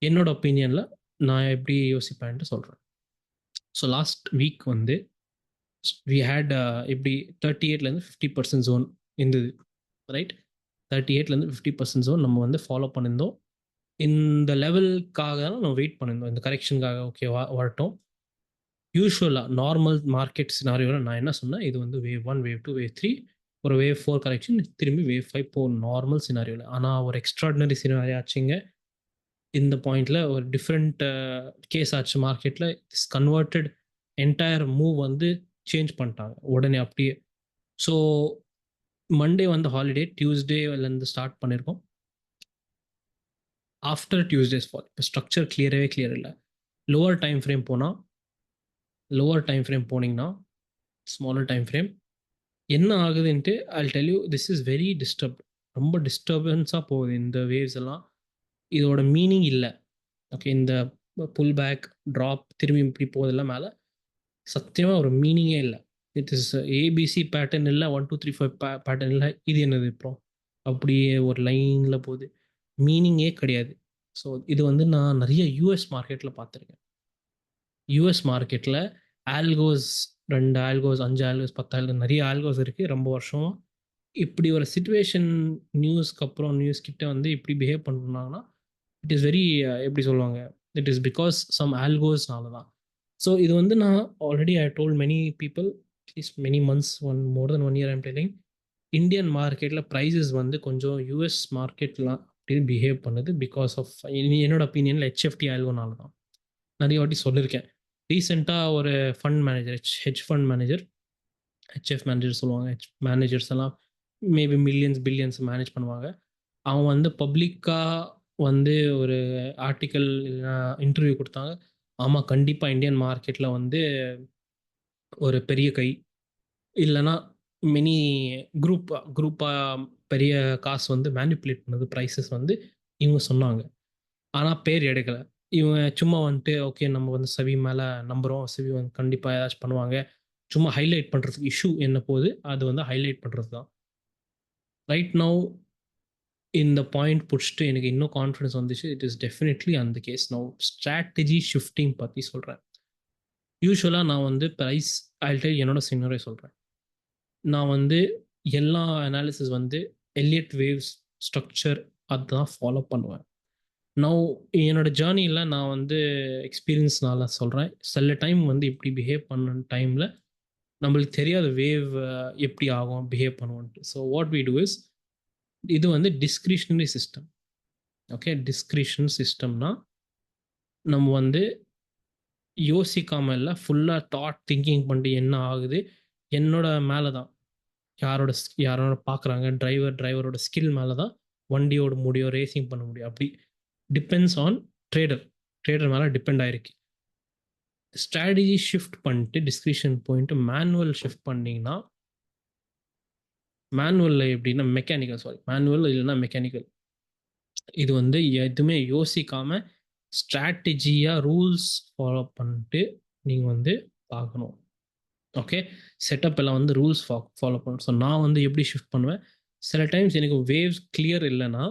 என்னோட ஒப்பீனியனில் நான் எப்படி யோசிப்பேன்ட்டு சொல்கிறேன். ஸோ லாஸ்ட் வீக் வந்து வி ஹேட் எப்படி 38லேருந்து 50% ஜோன் இருந்தது, ரைட். 38லேருந்து 50% ஜோன் நம்ம வந்து ஃபாலோ பண்ணியிருந்தோம். இந்த லெவலுக்காக தான் நம்ம வெயிட் பண்ணியிருந்தோம், இந்த கரெக்ஷனுக்காக. ஓகே வரட்டும். யூஸ்வலாக நார்மல் மார்க்கெட் சினாரியோவில் நான் என்ன சொன்னேன், இது வந்து வேவ் 1, வேவ் 2, வேவ் 3, ஒரு வேவ் 4 கரெக்ஷன், திரும்பி வேவ் 5 போகும் நார்மல் சினாரியோவில். ஆனால் ஒரு எக்ஸ்ட்ராடினரி சினாரியோ ஆச்சுங்க இந்த பாயிண்டில். ஒரு டிஃப்ரெண்ட் கேஸ் ஆச்சு மார்க்கெட்டில். இட்ஸ் கன்வெர்டட் என்டையர் மூவ் வந்து சேஞ்ச் பண்ணிட்டாங்க உடனே அப்படியே. ஸோ மண்டே வந்து ஹாலிடே, டியூஸ்டேலேருந்து ஸ்டார்ட் பண்ணியிருக்கோம். ஆஃப்டர் டியூஸ்டேஸ் ஃபால் இப்போ ஸ்ட்ரக்சர் கிளியர் இல்லை. லோவர் டைம் ஃப்ரேம் போனீங்கன்னா ஸ்மாலர் டைம் ஃப்ரேம் என்ன ஆகுதுன்ட்டு I'll tell you. This is very disturbed. ரொம்ப டிஸ்டர்பன்ஸாக போகுது இந்த வேவ்ஸ் எல்லாம். இதோட மீனிங் இல்லை. ஓகே, இந்த புல் பேக் ட்ராப் திரும்பி இப்படி போகுதில்ல மேலே, சத்தியமாக ஒரு மீனிங்கே இல்லை. இட் இஸ் ஏபிசி பேட்டர்ன் இல்லை, 1 2 3 4 பேட்டர்ன் இல்லை. இது என்னது இப்போ அப்படியே ஒரு லைனில் போகுது, மீனிங்கே கிடையாது. ஸோ இது வந்து நான் நிறைய யூஎஸ் மார்க்கெட்டில் பார்த்துருக்கேன். யூஎஸ் மார்க்கெட்டில் ஆல்கோஸ் 2 ஆல்கோஸ் 5 ஆல்கோஸ் 10 ஆல்கோஸ் நிறைய ஆல்கோஸ் இருக்குது ரொம்ப வருஷம். இப்படி ஒரு சிச்சுவேஷன் நியூஸ்க்கு அப்புறம் நியூஸ் கிட்ட வந்து இப்படி பிஹேவ் பண்ணுறாங்கன்னா இட் இஸ் வெரி எப்படி சொல்லுவாங்க, இட் இஸ் பிகாஸ் சம் ஆல்கோஸ்னால தான். ஸோ இது வந்து நான் already I told many people at least many months, more then 1 year I'm telling. Indian மார்க்கெட்டில் ப்ரைஸஸ் வந்து கொஞ்சம் யூஎஸ் மார்க்கெட்லாம் அப்படின்னு பிஹேவ் பண்ணுது பிகாஸ் ஆஃப் என்னோட ஒப்பீனியனில் ஹெச்எஃப்டி ஆல்கோனால தான். நிறைய வாட்டி சொல்லியிருக்கேன். ரீசெண்டாக ஒரு fund manager, H fund manager, HF manager சொல்லுவாங்க, மேனேஜர்ஸ் எல்லாம் மேபி மில்லியன்ஸ் பில்லியன்ஸ் மேனேஜ் பண்ணுவாங்க. அவன் வந்து பப்ளிக்காக வந்து ஒரு ஆர்டிக்கல் இல்லைனா இன்டர்வியூ கொடுத்தாங்க. ஆமாம், கண்டிப்பாக இந்தியன் மார்க்கெட்டில் வந்து ஒரு பெரிய கை இல்லைனா மினி குரூப்பாக பெரிய காசு வந்து மேனிப்புலேட் பண்ணுது ப்ரைஸஸ் வந்து இவங்க சொன்னாங்க. ஆனால் பேர் எடுக்கலை. இவங்க சும்மா வந்துட்டு ஓகே நம்ம வந்து செவி மேலே நம்புகிறோம், செவி வந்து கண்டிப்பாக ஏதாச்சும் பண்ணுவாங்க, சும்மா ஹைலைட் பண்ணுறதுக்கு இஷ்யூ என்ன போகுது அது வந்து ஹைலைட் பண்ணுறது தான். ரைட் நவ் இந்த பாயிண்ட் பிடிச்சிட்டு எனக்கு இன்னும் கான்ஃபிடன்ஸ் வந்துச்சு. இட் இஸ் டெஃபினெட்லி அந்த கேஸ். நவ் ஸ்ட்ராட்டஜி ஷிஃப்டிங் பற்றி சொல்கிறேன். யூஸ்வலாக நான் வந்து ப்ரைஸ் ஆல்ரெடி என்னோட சின்னரே சொல்கிறேன். நான் வந்து எல்லா அனாலிசிஸ் வந்து எல்லியட் வேவ்ஸ் ஸ்ட்ரக்சர் அதுதான் ஃபாலோ பண்ணுவேன். நான் என்னோட ஜேர்னியில் நான் வந்து எக்ஸ்பீரியன்ஸ்னால சொல்கிறேன். சில டைம் வந்து இப்படி பிஹேவ் பண்ண டைமில் நம்மளுக்கு தெரியாத வேவ் எப்படி ஆகும் பிஹேவ் பண்ணுவோன்ட்டு. So what we do is, இது வந்து டிஸ்கிரிஷனரி சிஸ்டம். ஓகே, டிஸ்கிரிஷன் சிஸ்டம்னா நம்ம வந்து யோசிக்காமல் இல்லை, ஃபுல்லாக தாட் திங்கிங் பண்ணிட்டு என்ன ஆகுது என்னோட மேலே தான், யாரோட பார்க்குறாங்க, டிரைவரோட ஸ்கில் மேலே தான் வண்டியோட முடியும், ரேசிங் பண்ண முடியும். அப்படி டிபெண்ட்ஸ் ஆன் ட்ரேடர் மேலே டிபெண்ட் ஆயிருக்கு. ஸ்ட்ராட்டஜி ஷிஃப்ட் பண்ணிட்டு டிஸ்கிரிஷன் போயிட்டு மேனுவல் ஷிஃப்ட் பண்ணிங்கன்னா, மேனுவலில் எப்படின்னா மேனுவல் இல்லைன்னா மெக்கானிக்கல். இது வந்து எதுவுமே யோசிக்காமல் ஸ்ட்ராட்டஜியாக ரூல்ஸ் ஃபாலோ பண்ணிட்டு நீங்கள் வந்து பார்க்கணும். ஓகே, செட்டப் எல்லாம் வந்து ரூல்ஸ் ஃபாலோ பண்ணணும். ஸோ நான் வந்து எப்படி ஷிஃப்ட் பண்ணுவேன், சில டைம்ஸ் எனக்கு வேவ்ஸ் கிளியர் இல்லைன்னா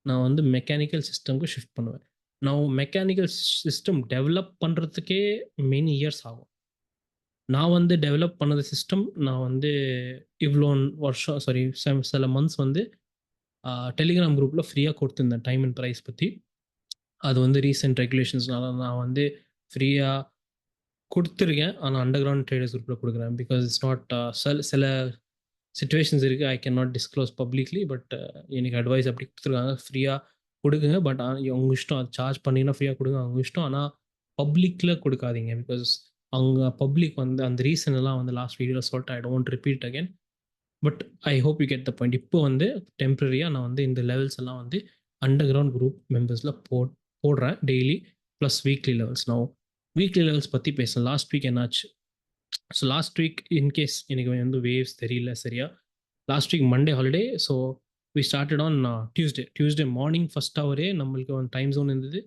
நான் வந்து மெக்கானிக்கல் சிஸ்டம்க்கு ஷிஃப்ட் பண்ணுவேன். நான் மெக்கானிக்கல் சிஸ்டம் டெவலப் பண்ணுறதுக்கே மெனி இயர்ஸ் ஆகும். நான் வந்து டெவலப் பண்ணது சிஸ்டம் நான் வந்து இவ்வளோ வருஷம் சில மந்த்ஸ் வந்து டெலிகிராம் குரூப்பில் ஃப்ரீயாக கொடுத்துருந்தேன் டைம் அண்ட் ப்ரைஸ் பற்றி. அது வந்து ரீசெண்ட் ரெகுலேஷன்ஸ்னால நான் வந்து ஃப்ரீயாக கொடுத்துருக்கேன். ஆனால் அண்டர் கிரவுண்ட் ட்ரேடர்ஸ் குரூப்பில் கொடுக்குறேன். பிகாஸ் இட்ஸ் நாட் சில சிச்சுவேஷன்ஸ் இருக்குது, I can not disclose publicly. But எனக்கு அட்வைஸ் அப்படி கொடுத்துருக்காங்க, ஃப்ரீயாக கொடுக்குங்க. பட் உங்கள் இஷ்டம், அது சார்ஜ் பண்ணிங்கன்னா ஃப்ரீயாக கொடுங்க, அவங்க இஷ்டம். ஆனால் பப்ளிக்கில் கொடுக்காதீங்க. பிகாஸ் அவங்க பப்ளிக் வந்து அந்த ரீசன் எல்லாம் வந்து லாஸ்ட் வீடியோவில் சொல்லிட்டு I don't repeat again. But I hope you get the point. இப்போ வந்து டெம்பரரியாக நான் வந்து இந்த லெவல்ஸ் எல்லாம் வந்து அண்டர் கிரவுண்ட் குரூப் மெம்பர்ஸில் போடுறேன் டெய்லி, ப்ளஸ் வீக்லி லெவல்ஸ். நான் வீக்லி லெவல்ஸ் பற்றி பேசுகிறேன். லாஸ்ட் வீக் என்னாச்சு? ஸோ லாஸ்ட் வீக் இன்கேஸ் எனக்கு வந்து வேவ்ஸ் தெரியல சரியா, last week Monday holiday. So we started on Tuesday morning first ஹவரே நம்மளுக்கு ஒரு டைம் ஜோன் இருந்தது.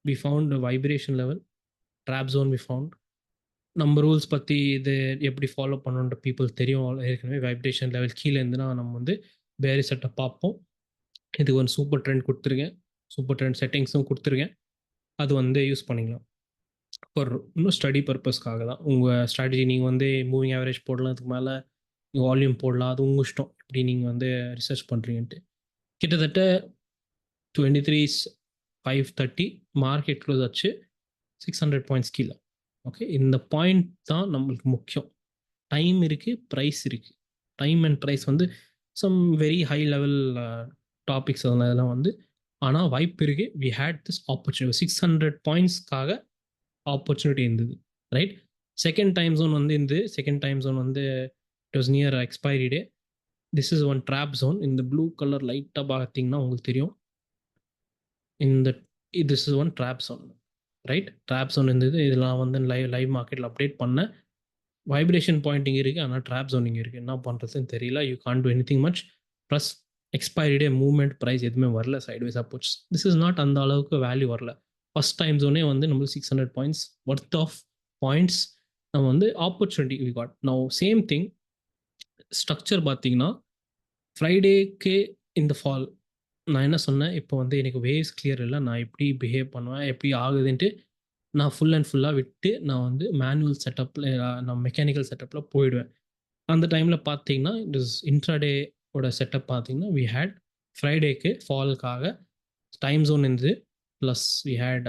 We found vibration level, drop zone we found. நம்ம ரூல்ஸ் பற்றி இது எப்படி ஃபாலோ பண்ணணுன்ற பீப்புள் தெரியும் ஏற்கனவே. வைப்ரேஷன் லெவல் கீழே இருந்துன்னா நம்ம வந்து பேரி செட்டப் பார்ப்போம். இதுக்கு ஒரு சூப்பர் ட்ரெண்ட் கொடுத்துருக்கேன், சூப்பர் ட்ரெண்ட் செட்டிங்ஸும் கொடுத்துருக்கேன். அது வந்து யூஸ் பண்ணிக்கலாம் ஃபார் இன்னும் ஸ்டடி பர்பஸ்க்காக தான். உங்கள் ஸ்ட்ராட்டஜி நீங்கள் வந்து மூவிங் ஆவரேஜ் போடலாம், அதுக்கு மேலே நீங்கள் வால்யூம் போடலாம், அது உங்கள் இஷ்டம் இப்படி நீங்கள் வந்து ரிசர்ச் பண்ணுறீங்கன்ட்டு. கிட்டத்தட்ட 23,530 மார்க்கெட் க்ளோஸ் ஆச்சு 600 பாயிண்ட்ஸ் கீழே. ஓகே, இந்த பாயிண்ட் தான் நம்மளுக்கு முக்கியம். டைம் இருக்குது, ப்ரைஸ் இருக்குது. டைம் அண்ட் ப்ரைஸ் வந்து some very high level topics அதெல்லாம் வந்து. ஆனால் வாய்ப்பு இருக்குது. வி ஹேட் திஸ் ஆப்பர்ச்சுனிட்டி 600 பாயிண்ட்ஸ்க்காக ஆப்பர்ச்சுனிட்டி இருந்தது, ரைட்? செகண்ட் டைம் ஜோன் வந்து it was near expiry day. This is one drop zone. இந்த ப்ளூ கலர் லைட்டாக பார்த்தீங்கன்னா உங்களுக்கு தெரியும். This is one drop zone, right? Drop zone இருந்தது. இதெல்லாம் வந்து லைவ் மார்க்கெட்டில் அப்டேட் பண்ணேன். வைப்ரேஷன் பாயிண்ட் இங்கே இருக்குது, ஆனால் ட்ராப் ஜோன் இங்கே இருக்குது. என்ன பண்ணுறதுன்னு தெரியல. You can do anything much. Plus expiry day movement price எதுவுமே வரல, sideways approach. This is not அந்த அளவுக்கு வேல்யூ வரல. ஃபர்ஸ்ட் டைம் ஜோனே வந்து நம்மளுக்கு 600 பாயிண்ட்ஸ் ஒர்த் ஆஃப் பாயிண்ட்ஸ் நம்ம வந்து opportunity we got. Now same thing structure பார்த்தீங்கன்னா ஃப்ரைடேக்கு இந்த ஃபால் நான் என்ன சொன்னேன், இப்போ வந்து எனக்கு வேவ்ஸ் கிளியர் இல்லை, நான் எப்படி பிஹேவ் பண்ணுவேன், எப்படி ஆகுதுன்ட்டு நான் ஃபுல் அண்ட் ஃபுல்லாக விட்டு நான் வந்து மேனுவல் செட்டப்பில், நான் மெக்கானிக்கல் செட்டப்பில் போயிடுவேன். அந்த டைமில் பார்த்தீங்கன்னா இட் இஸ் இன்ட்ராடேவோட செட்டப் பார்த்தீங்கன்னா வி ஹேட் ஃப்ரைடேக்கு ஃபாலுக்காக டைம் ஜோன் இருந்தது, ப்ளஸ் வி ஹேட்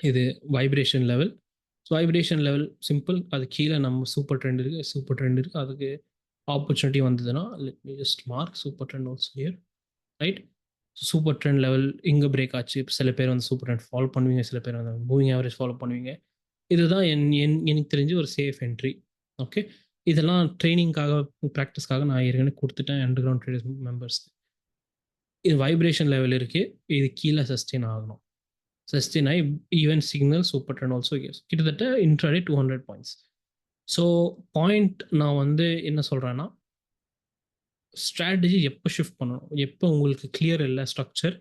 இது vibration level. So vibration level simple, அது கீழே நம்ம சூப்பர் ட்ரெண்ட் இருக்குது, அதுக்கு ஆப்பர்ச்சுனிட்டி வந்ததுன்னா let me just mark super trend also here, right? Super trend level இங்கே பிரேக் ஆச்சு. சில பேர் வந்து சூப்பர் ட்ரெண்ட் ஃபாலோ பண்ணுவீங்க, சில பேர் வந்து மூவிங் ஆவரேஜ் ஃபாலோ பண்ணுவீங்க. இதுதான் எனக்கு தெரிஞ்சு ஒரு சேஃப் என்ட்ரி. ஓகே, இதெல்லாம் ட்ரைனிங்காக, ப்ராக்டிஸ்க்காக நான் ஏற்கனவே கொடுத்துட்டேன் அண்டர் கிரவுண்ட் ட்ரேடர்ஸ் மெம்பர்ஸ்க்கு. இது வைப்ரேஷன் லெவல் இருக்குது, இது கீழே சஸ்டெயின் ஆகணும். சஸ்டெயின் ஆகி even signal super trend also gives கிட்டத்தட்ட இன்ட்ராடே 200 பாயிண்ட்ஸ். ஸோ பாயிண்ட் நான் வந்து என்ன சொல்கிறேன்னா, ஸ்ட்ராட்டஜி எப்போ ஷிஃப்ட் பண்ணணும், எப்போ உங்களுக்கு கிளியர் இல்லை ஸ்ட்ரக்சர்,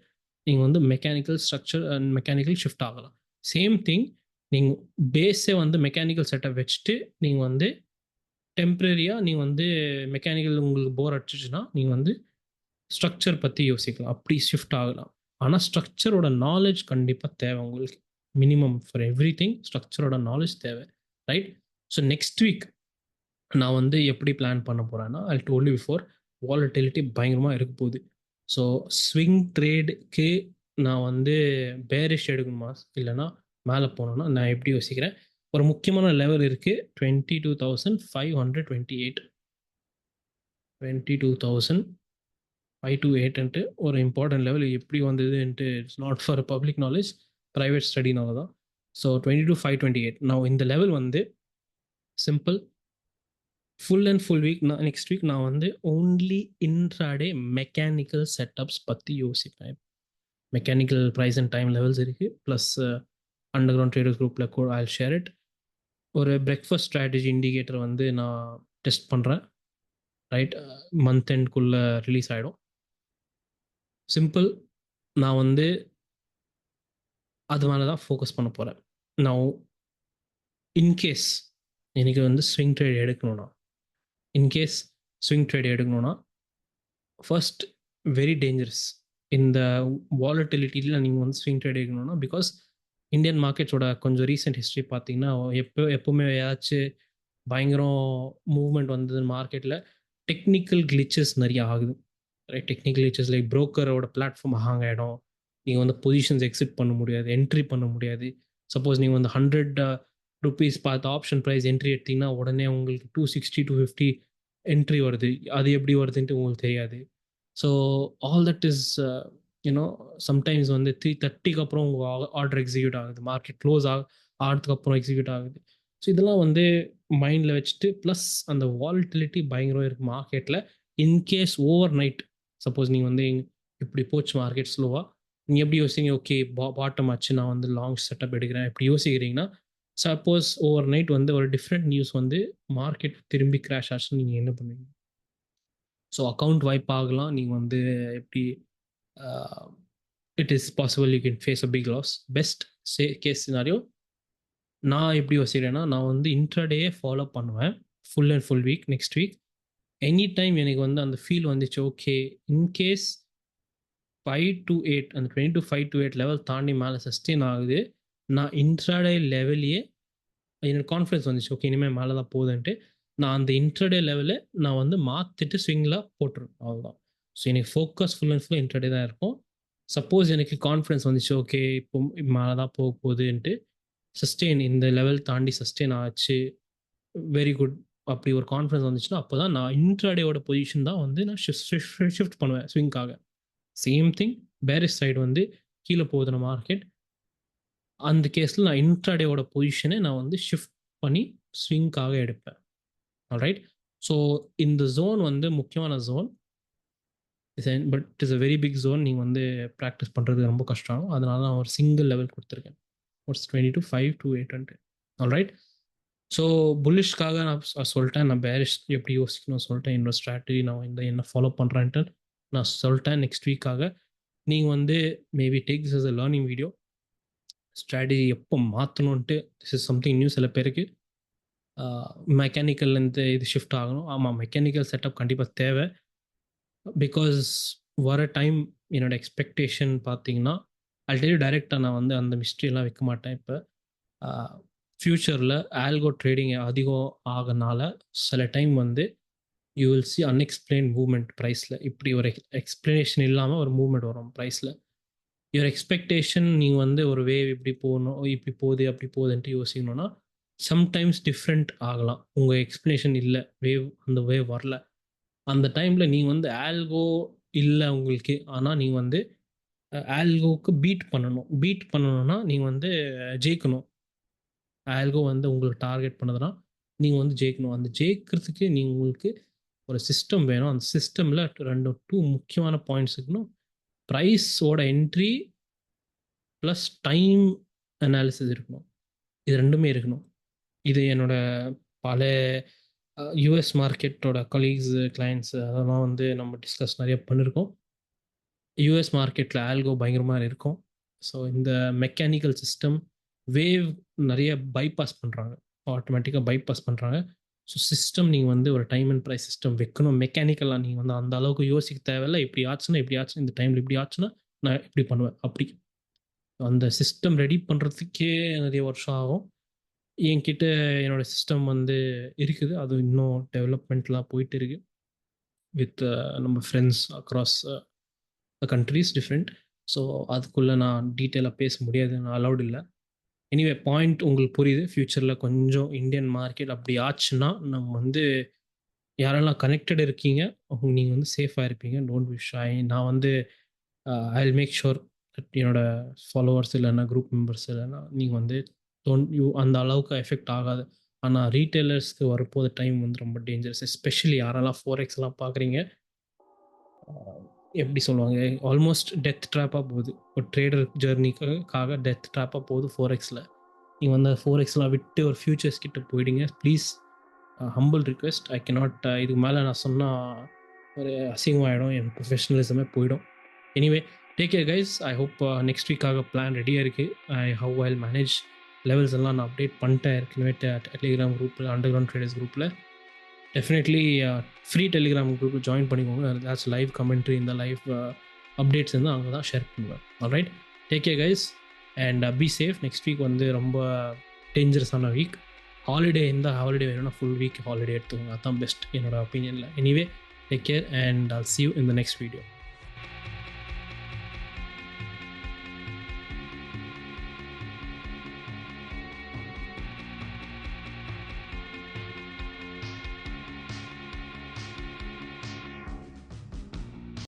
நீங்கள் வந்து mechanical structure and mechanical shift ஆகலாம். சேம் திங், நீங்கள் பேஸே வந்து மெக்கானிக்கல் செட்டப் வச்சுட்டு நீங்கள் வந்து டெம்ப்ரரியாக நீங்கள் வந்து மெக்கானிக்கல் உங்களுக்கு போர் அடிச்சிச்சுன்னா நீங்கள் வந்து ஸ்ட்ரக்சர் பற்றி யோசிக்கலாம், அப்படி ஷிஃப்ட் ஆகலாம். ஆனால் ஸ்ட்ரக்சரோட நாலேஜ் கண்டிப்பாக தேவை உங்களுக்கு. மினிமம் ஃபார் எவ்ரி திங் ஸ்ட்ரக்சரோட நாலேஜ் தேவை, ரைட்? ஸோ நெக்ஸ்ட் வீக் நான் வந்து எப்படி பிளான் பண்ண போகிறேன்னா, I told you before, volatility பயங்கரமாக இருக்க போகுது. ஸோ ஸ்விங் ட்ரேடுக்கு நான் வந்து பேரிஷ் எடுக்கணுமா இல்லைனா மேலே போனோன்னா நான் எப்படி யோசிக்கிறேன். ஒரு முக்கியமான லெவல் இருக்குது, 22,528 22,528 ஒரு இம்பார்ட்டன்ட் லெவல். எப்படி வந்ததுன்ட்டு it's not for public knowledge, private ஸ்டடினால தான். ஸோ 22,528 நான் இந்த லெவல் வந்து simple full and full week. நான் நெக்ஸ்ட் வீக் நான் வந்து ஓன்லி இன்ட்ராடே மெக்கானிக்கல் செட்டப்ஸ் பற்றி யோசிப்பேன். Mechanical price and time levels இருக்குது, ப்ளஸ் அண்டர் கிரவுண்ட் ட்ரேடர்ஸ் குரூப்பில் கூட ஐ ஷேர் இட். ஒரு பிரேக்ஃபாஸ்ட் ஸ்ட்ராட்டஜி இண்டிகேட்டர் வந்து நான் டெஸ்ட் பண்ணுறேன், ரைட்? மந்த் எண்ட்குள்ளே ரிலீஸ் ஆகிடும். சிம்பிள், நான் வந்து அது மேலே தான் ஃபோக்கஸ் பண்ண போகிறேன். நான் இன்கேஸ் எனக்கு வந்து ஸ்விங் ட்ரேட் எடுக்கணும்னா ஃபர்ஸ்ட் வெரி டேஞ்சரஸ். இந்த வாலட்டிலிட்டியில் நீங்கள் வந்து ஸ்விங் ட்ரேட் எடுக்கணும்னா, பிகாஸ் இந்தியன் மார்க்கெட்ஸோட கொஞ்சம் ரீசெண்ட் ஹிஸ்ட்ரி பார்த்தீங்கன்னா எப்போவுமே ஏதாச்சும் பயங்கரம் மூவ்மெண்ட் வந்தது மார்க்கெட்டில். டெக்னிக்கல் கிளிச்சஸ் நிறைய ஆகுது. ரைட், டெக்னிக்கல் கிளிச்சஸ் லைக் ப்ரோக்கரோட பிளாட்ஃபார்ம் ஹாங் ஆகிடும். நீங்கள் வந்து பொசிஷன்ஸ் எக்ஸிட் பண்ண முடியாது, என்ட்ரி பண்ண முடியாது. சப்போஸ் நீங்கள் வந்து 100 ருபீஸ் பார்த்து ஆப்ஷன் ப்ரைஸ் என்ட்ரி எடுத்தீங்கன்னா உடனே உங்களுக்கு 260 250 என்ட்ரி வருது. அது எப்படி வருதுன்ட்டு உங்களுக்கு தெரியாது. So all that is you know sometimes வந்து 3:30க்கு அப்புறம் உங்கள் ஆர்டர் எக்ஸிக்யூட் ஆகுது, மார்க்கெட் க்ளோஸ் ஆகிறதுக்கு அப்புறம் எக்ஸிக்யூட் ஆகுது. ஸோ இதெல்லாம் வந்து மைண்டில் வச்சுட்டு, ப்ளஸ் அந்த வால்டிலிட்டி பயங்கரம் இருக்குது மார்க்கெட்டில். இன்கேஸ் ஓவர் நைட் சப்போஸ் நீங்கள் வந்து இப்படி போச்சு மார்க்கெட் ஸ்லோவாக, நீங்கள் எப்படி யோசிங்க, ஓகே பாட்டம் ஆச்சு, நான் வந்து லாங் செட்டப் எடுக்கிறேன் இப்படி யோசிக்கிறீங்கன்னா, சப்போஸ் ஓவர் நைட் வந்து ஒரு டிஃப்ரெண்ட் நியூஸ் வந்து மார்க்கெட் திரும்பி கிராஷ் ஆச்சுன்னு நீங்கள் என்ன பண்ணுவீங்க? ஸோ அக்கௌண்ட் வைப் ஆகலாம். நீங்கள் வந்து எப்படி it is possible you can face a big loss. Best case scenario நான் எப்படி யோசிக்கிறேன்னா, நான் வந்து இன்ட்ராடேயே ஃபாலோ பண்ணுவேன் full and full week. Next week any time எனக்கு வந்து அந்த ஃபீல் வந்துச்சு, ஓகே இன்கேஸ் 5 to 8 அந்த 20 to 5 to 8 லெவல் தாண்டி மேலே சஸ்டெயின் ஆகுது, நான் இன்ட்ராடே லெவலையே எனக்கு கான்ஃபிடன்ஸ் வந்துச்சு, ஓகே இனிமேல் மேலே தான் போகுதுன்ட்டு. நான் அந்த இன்ட்ராடே லெவலில் நான் வந்து மாற்றிட்டு ஸ்விங்கில் போட்டுருவேன், அவ்வளோதான். ஸோ எனக்கு focus full and full intraday தான் இருக்கும். சப்போஸ் எனக்கு கான்ஃபிடன்ஸ் வந்துச்சு, ஓகே இப்போ மேலே தான் போக போகுதுன்ட்டு, சஸ்டெயின் இந்த லெவல் தாண்டி சஸ்டெயின் ஆச்சு, வெரி குட், அப்படி ஒரு கான்ஃபிடன்ஸ் வந்துச்சுன்னா அப்போ தான் நான் இன்ட்ராடேயோட பொசிஷன் தான் வந்து நான் ஷிஃப்ட் பண்ணுவேன் ஸ்விங்காக. சேம் திங் பேரிஷ் சைடு வந்து கீழே போகுதுன மார்க்கெட், அந்த கேஸில் நான் இன்ட்ராடேயோட பொசிஷனை நான் வந்து ஷிஃப்ட் பண்ணி ஸ்விங்காக எடுப்பேன். ஆல்ரைட். ஸோ இந்த ஜோன் வந்து முக்கியமான zone, but it is a very big zone. நீங்கள் வந்து ப்ராக்டிஸ் பண்ணுறது ரொம்ப கஷ்டம். அதனால நான் ஒரு சிங்கிள் லெவல் கொடுத்துருக்கேன், 20 to 5 to 800. ஆல்ரைட். ஸோ புல்லிஷ்காக நான் சொல்லிட்டேன், நான் பேரிஷ் எப்படி யோசிக்கணும் சொல்லிட்டேன், என்னோட ஸ்ட்ராட்டஜி நான் இந்த என்ன ஃபாலோ பண்ணுறேன்ட்டு நான் சொல்லிட்டேன். நெக்ஸ்ட் வீக்காக நீங்கள் வந்து maybe take this is a learning video. Strategy எப்போ மாற்றணுன்ட்டு திஸ் இஸ் சம்திங் நியூ. சில பேருக்கு மெக்கானிக்கல்லேருந்து இது ஷிஃப்ட் ஆகணும். ஆமாம், மெக்கானிக்கல் செட்டப் கண்டிப்பாக தேவை. பிகாஸ் வர டைம் என்னோட எக்ஸ்பெக்டேஷன் பார்த்தீங்கன்னா, ஆல்ரெடி டைரெக்டாக நான் வந்து அந்த மிஸ்ட்ரியெல்லாம் வைக்க மாட்டேன். இப்போ ஃப்யூச்சரில் ஆல்கோ ட்ரேடிங் அதிகம் ஆகனால சில டைம் வந்து you will see unexplained movement ப்ரைஸில். இப்படி ஒரு எக்ஸ்பிளனேஷன் இல்லாமல் ஒரு மூவ்மெண்ட் வரும் ப்ரைஸில். யுவர் எக்ஸ்பெக்டேஷன் நீங்கள் வந்து ஒரு வேவ் இப்படி போகணும், இப்படி போகுது அப்படி போகுதுன்ட்டு யோசிக்கணும்னா சம்டைம்ஸ் டிஃப்ரெண்ட் ஆகலாம். உங்கள் எக்ஸ்பிளனேஷன் இல்லை, அந்த வேவ் வரல, அந்த டைமில் நீங்கள் வந்து ஆல்கோ இல்லை உங்களுக்கு, ஆனால் நீங்கள் வந்து ஆல்கோவுக்கு பீட் பண்ணணும்னா நீங்கள் வந்து ஜெயிக்கணும். ஆல்கோ வந்து உங்களுக்கு டார்கெட் பண்ணதுன்னா நீங்கள் வந்து ஜெயிக்கணும். அந்த ஜெயிக்கிறதுக்கு நீங்கள் உங்களுக்கு ஒரு சிஸ்டம் வேணும். அந்த சிஸ்டமில் 2 முக்கியமான பாயிண்ட்ஸ் இருக்கணும். ப்ரைஸோட என்ட்ரி ப்ளஸ் டைம் அனாலிசிஸ் இருக்கணும். இது ரெண்டுமே இருக்கணும். இது என்னோட பல யூஎஸ் மார்க்கெட்டோட கலீக்ஸ், கிளைண்ட்ஸ் அதெல்லாம் வந்து நம்ம டிஸ்கஸ் நிறைய பண்ணியிருக்கோம். யூஎஸ் மார்க்கெட்டில் ஆல்கோ பயங்கரமாக இருக்கும். ஸோ இந்த மெக்கானிக்கல் சிஸ்டம் வேவ் நிறைய பைபாஸ் பண்ணுறாங்க, ஆட்டோமேட்டிக்காக பைபாஸ் பண்ணுறாங்க. ஸோ சிஸ்டம் நீங்கள் வந்து ஒரு டைம் அண்ட் ப்ரைஸ் சிஸ்டம் வைக்கணும். மெக்கானிக்கலாக நீங்கள் வந்து அந்த அளவுக்கு யோசிக்க தேவையில்லை. இப்படி ஆச்சுன்னா இந்த டைமில் இப்படி ஆச்சுன்னா நான் இப்படி பண்ணுவேன். அப்படி அந்த சிஸ்டம் ரெடி பண்ணுறதுக்கே நிறைய வருஷம் ஆகும். என்கிட்ட என்னோட சிஸ்டம் வந்து இருக்குது, அது இன்னும் டெவலப்மெண்ட்லாம் போயிட்டு இருக்கு வித் நம்ம friends across countries different. So அதுக்குள்ளே நான் டீட்டெயிலாக பேச முடியாது, நான் அலௌட் இல்லை. எனிவே பாயிண்ட் உங்களுக்கு புரியுது. ஃப்யூச்சரில் கொஞ்சம் இந்தியன் மார்க்கெட் அப்படி ஆச்சுன்னா நம்ம வந்து யாரெல்லாம் கனெக்டட் இருக்கீங்க நீங்கள் வந்து சேஃபாக இருப்பீங்க. டோன்ட் விஷ் நான் வந்து ஐ வில் மேக் ஷுர் என்னோட ஃபாலோவர்ஸ் இல்லைன்னா குரூப் மெம்பர்ஸ் இல்லைன்னா நீங்கள் வந்து அந்த அளவுக்கு எஃபெக்ட் ஆகாது. ஆனால் ரீட்டைலர்ஸ்க்கு வரப்போது டைம் வந்து ரொம்ப டேஞ்சரஸ். எஸ்பெஷலி யாரெல்லாம் ஃபோரெக்ஸ்லாம் பார்க்குறீங்க, எப்படி சொல்லுவாங்க, ஆல்மோஸ்ட் டெத் ட்ராப்பாக போகுது. ஒரு ட்ரேடர் ஜேர்னிக்காக டெத் ட்ராப்பாக போகுது ஃபோரெக்ஸில். நீங்கள் வந்து ஃபோரெக்ஸ்லாம் விட்டு ஒரு ஃபியூச்சர்ஸ் கிட்ட போயிடுங்க please. Humble request. I cannot இதுக்கு மேலே நான் சொன்னால் ஒரு அசிங்கமாகிடும், என் ப்ரொஃபஷனலிசமே போயிடும். Anyway take care guys. I hope next வீக்காக பிளான் ரெடியாக இருக்குது. ஹவ் ஐ மேனேஜ் லெவல்ஸ் எல்லாம் நான் அப்டேட் பண்ணிட்டேன் ஏற்கனவே டெலிகிராம் குரூப்பில், அண்டர் கிரவுண்ட் ட்ரேடர்ஸ் குரூப்பில். டெஃபினெட்லி ஃப்ரீ டெலிகிராம் குரூப்பில் ஜாயின் பண்ணிக்கோங்க. ஏதாச்சும் லைவ் கமெண்ட்ரி, இந்த லைவ் அப்டேட்ஸ் வந்து அங்கே தான் ஷேர் பண்ணுவேன். Alright, take care guys and be safe. Next week வந்து ரொம்ப டேஞ்சரஸான வீக். ஹாலிடே எந்த ஹாலிடே வேணும்னா ஃபுல் வீக் ஹாலிடே எடுத்துக்கோங்க. அதுதான் பெஸ்ட் என்னோட ஒப்பீனியனில். Anyway take care and I'll see you in the next video.